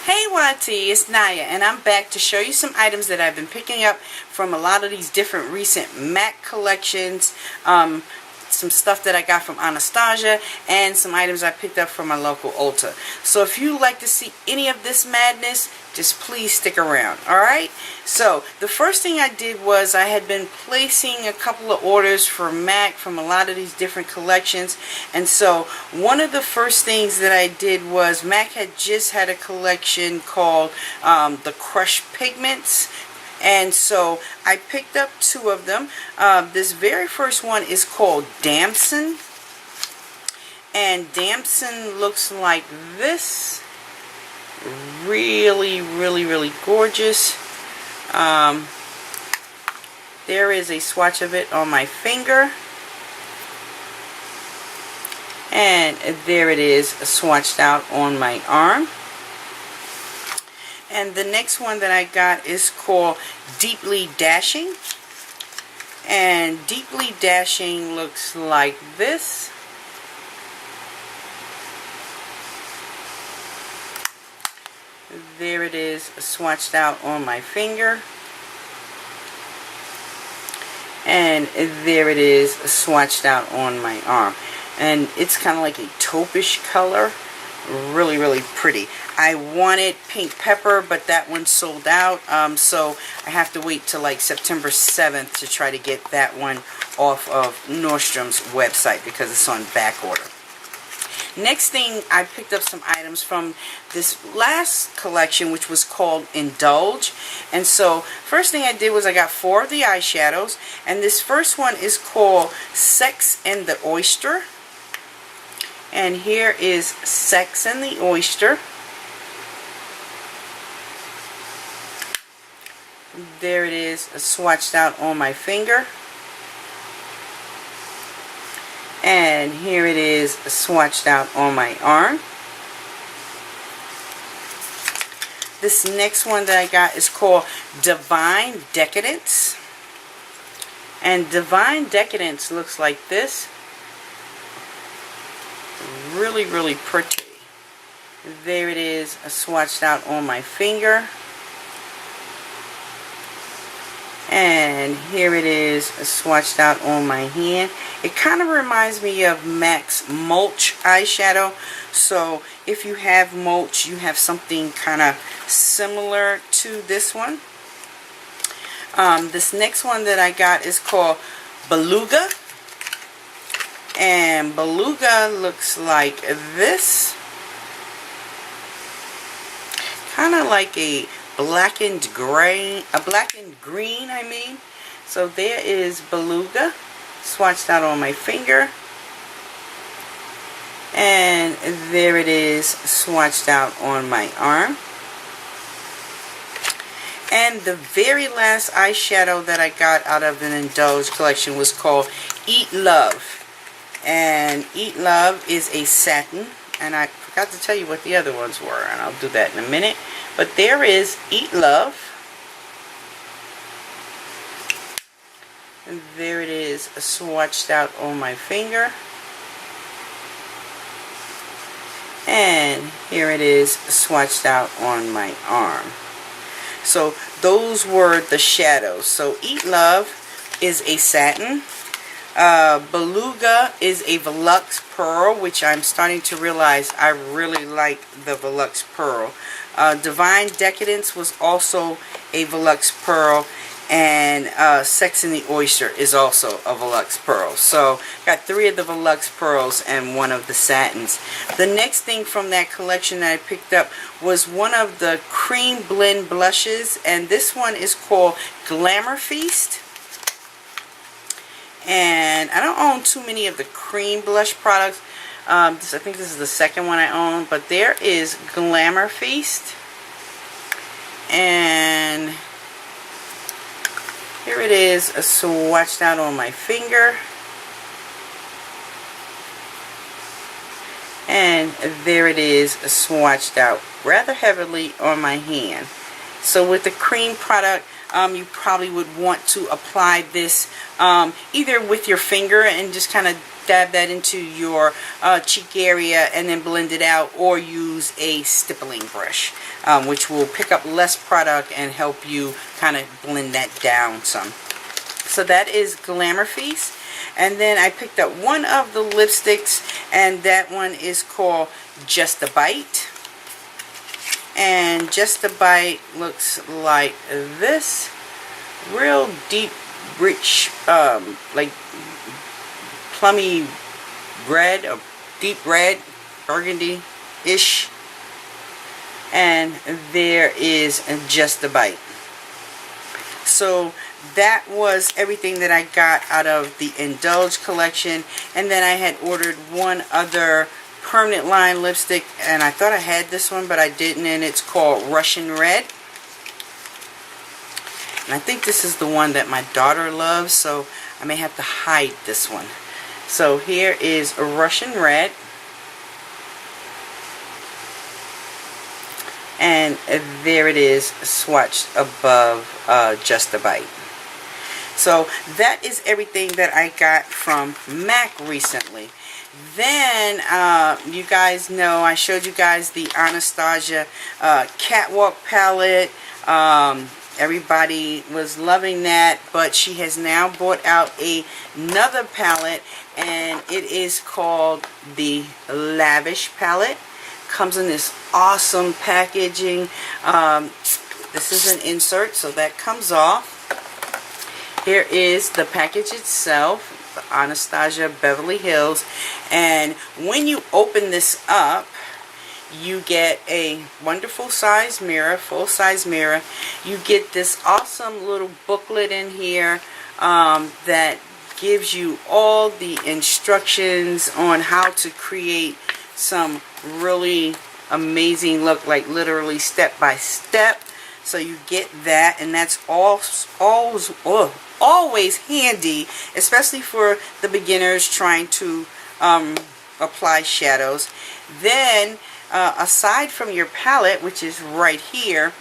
Hey YT, it's Naya, and I'm back to show you some items that I've been picking up from a lot of these different recent MAC collections, some stuff that I got from Anastasia, and some items I picked up from my local Ulta. So if you like to see any of this madness, just please stick around, alright? So the first thing I did was I had been placing a couple of orders for MAC from a lot of these different collections, and so one of the first things that I did was MAC had just had a collection called the Crush Pigments. And so I picked up two of them. This very first one is called Damson. And Damson looks like this. Really, really, really gorgeous. There is a swatch of it on my finger. And there it is swatched out on my arm. And the next one that I got is called Deeply Dashing. And Deeply Dashing looks like this. There it is swatched out on my finger. And there it is swatched out on my arm. And it's kind of like a taupe-ish color. Really, really pretty. I wanted Pink Pepper, but that one sold out, so I have to wait till like September 7th to try to get that one off of Nordstrom's website because it's on back order. Next thing, I picked up some items from this last collection, which was called Indulge. And so first thing I did was I got 4 of the eyeshadows, and this first one is called Sex and the Oyster. And here is Sex and the Oyster. There it is swatched out on my finger. And here it is swatched out on my arm. This next one that I got is called Divine Decadence. And Divine Decadence looks like this. Really, really pretty. There it is swatched out on my finger. And here it is swatched out on my hand. It kind of reminds me of MAC's Mulch eyeshadow. So if you have Mulch, you have something kind of similar to this one. This next one that I got is called Beluga. And Beluga looks like this. Kind of like a blackened green, I mean. So there is Beluga swatched out on my finger. And there it is swatched out on my arm. And the very last eyeshadow that I got out of an Indulge collection was called Eat Love. And Eat Love is a satin, and I forgot to tell you what the other ones were, and I'll do that in a minute. But there is Eat Love. And there it is swatched out on my finger. And here it is swatched out on my arm. So those were the shadows. So Eat Love is a satin. Beluga is a Volux Pearl, which I'm starting to realize I really like the Volux Pearl. Divine Decadence was also a Volux Pearl, and Sex and the Oyster is also a Volux Pearl. So got 3 of the Volux Pearls and 1 of the satins. The next thing from that collection that I picked up was one of the cream blend blushes, and this one is called Glamour Feast. And I don't own too many of the cream blush products. I think this is the second one I own. But there is Glamour Feast. And here it is swatched out on my finger. And there it is swatched out rather heavily on my hand. So with the cream product, you probably would want to apply this either with your finger and just kind of dab that into your cheek area and then blend it out, or use a stippling brush, which will pick up less product and help you kind of blend that down some. So that is Glamour Feast. And then I picked up one of the lipsticks, and that one is called Just a Bite. And Just a Bite looks like this. Real deep, rich, like plummy red, or deep red, burgundy-ish. And there is Just a Bite. So that was everything that I got out of the Indulge collection. And then I had ordered one other permanent line lipstick, and I thought I had this one, but I didn't, and it's called Russian Red. And I think this is the one that my daughter loves, so I may have to hide this one. So here is a Russian Red. And there it is, swatched above Just a Bite. So that is everything that I got from MAC recently. Then, you guys know, I showed you guys the Anastasia Catwalk palette. Everybody was loving that, but she has now brought out another palette, and it is called the Lavish palette. Comes in this awesome packaging. This is an insert, so that comes off. Here is the package itself, the Anastasia Beverly Hills, and when you open this up, you get a wonderful size mirror, full size mirror. You get this awesome little booklet in here that gives you all the instructions on how to create some really amazing look, like literally step by step. So you get that, and that's always handy, especially for the beginners trying to apply shadows. Then aside from your palette, which is right here,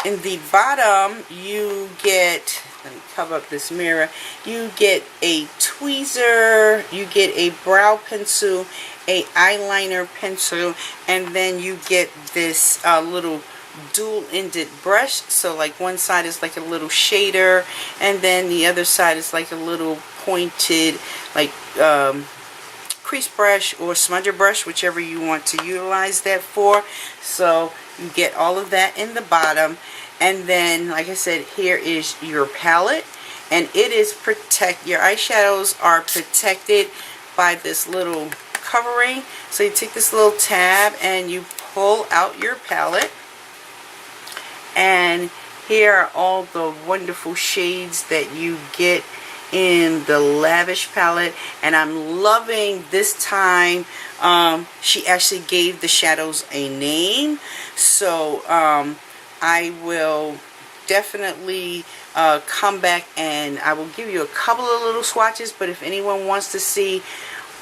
in the bottom you get, let me cover up this mirror, you get a tweezer, you get a brow pencil, a eyeliner pencil, and then you get this little dual-ended brush. So like one side is like a little shader, and then the other side is like a little pointed, like crease brush or smudger brush, whichever you want to utilize that for. So you get all of that in the bottom. And then, like I said, here is your palette, and it is your eyeshadows are protected by this little covering. So you take this little tab and you pull out your palette, and here are all the wonderful shades that you get in the Lavish palette. And I'm loving this time she actually gave the shadows a name. So I will definitely come back and I will give you a couple of little swatches, but if anyone wants to see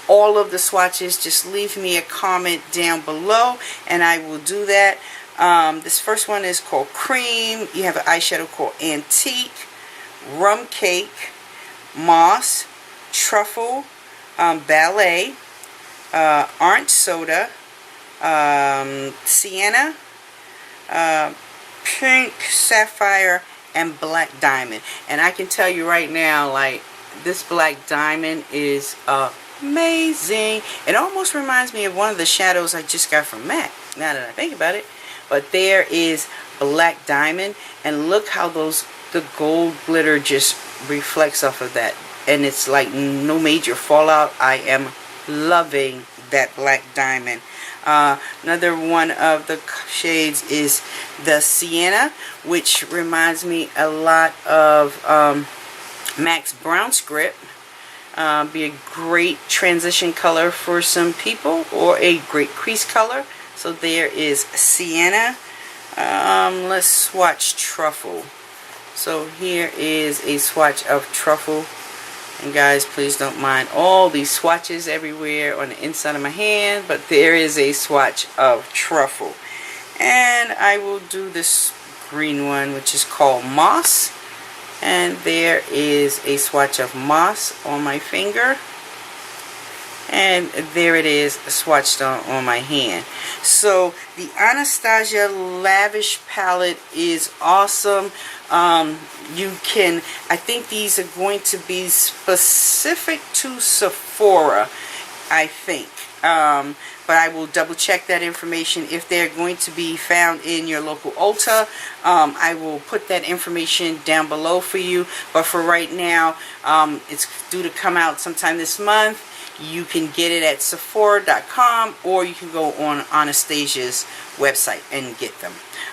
all of the swatches, just leave me a comment down below and I will do that. This first one is called Cream. You have an eyeshadow called Antique, Rum Cake, Moss, Truffle, Ballet, Orange Soda, Sienna, Pink Sapphire, and Black Diamond. And I can tell you right now, like, this Black Diamond is amazing. It almost reminds me of one of the shadows I just got from MAC, now that I think about it. But there is Black Diamond, and look how the gold glitter just reflects off of that, and it's like no major fallout. I am loving that Black Diamond. Another one of the shades is the Sienna, which reminds me a lot of MAC's Brown Script. Be a great transition color for some people, or a great crease color. So there is Sienna. Let's swatch Truffle. So here is a swatch of Truffle. And guys, please don't mind all these swatches everywhere on the inside of my hand, but there is a swatch of Truffle. And I will do this green one, which is called Moss. And there is a swatch of Moss on my finger. And there it is, swatched on my hand. So the Anastasia Lavish palette is awesome. You can, I think these are going to be specific to Sephora, I think. But I will double check that information. If they're going to be found in your local Ulta, I will put that information down below for you. But for right now, it's due to come out sometime this month. You can get it at Sephora.com, or you can go on Anastasia's website and get them.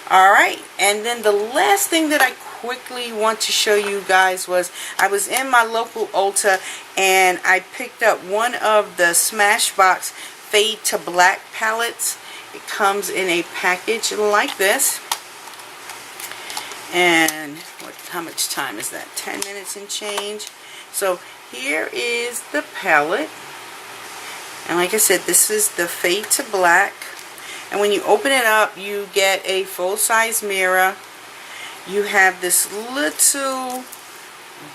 Alright, and then the last thing that I quickly want to show you guys was I was in my local Ulta and I picked up one of the Smashbox Fade to Black palettes. It comes in a package like this. And how much time is that? 10 minutes and change. So here is the palette. And like I said, this is the Fade to Black. And when you open it up, you get a full-size mirror. You have this little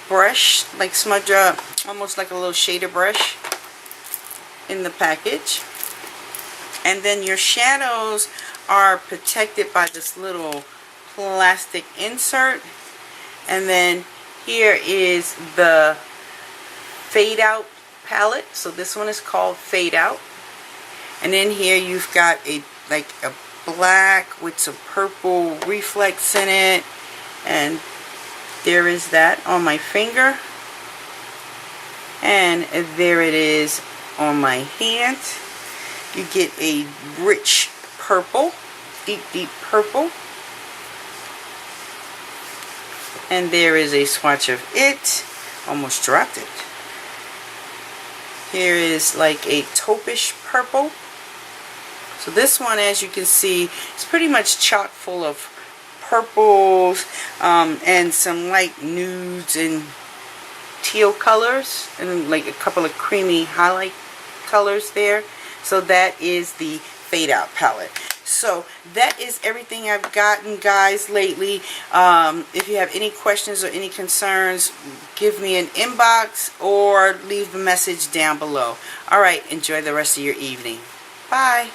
brush, like smudge up, almost like a little shader brush in the package. And then your shadows are protected by this little plastic insert. And then here is the Fade Out palette. So this one is called Fade Out. And then here you've got a black with some purple reflex in it. And there is that on my finger. And there it is on my hand. You get a rich purple, deep purple. And there is a swatch of it. Almost dropped it. Here is like a taupish purple. So this one, as you can see, is pretty much chock full of purples and some light nudes and teal colors, and like a couple of creamy highlight colors there. So that is the Fade Out palette. So that is everything I've gotten, guys, lately. If you have any questions or any concerns, give me an inbox or leave a message down below. Alright, enjoy the rest of your evening. Bye.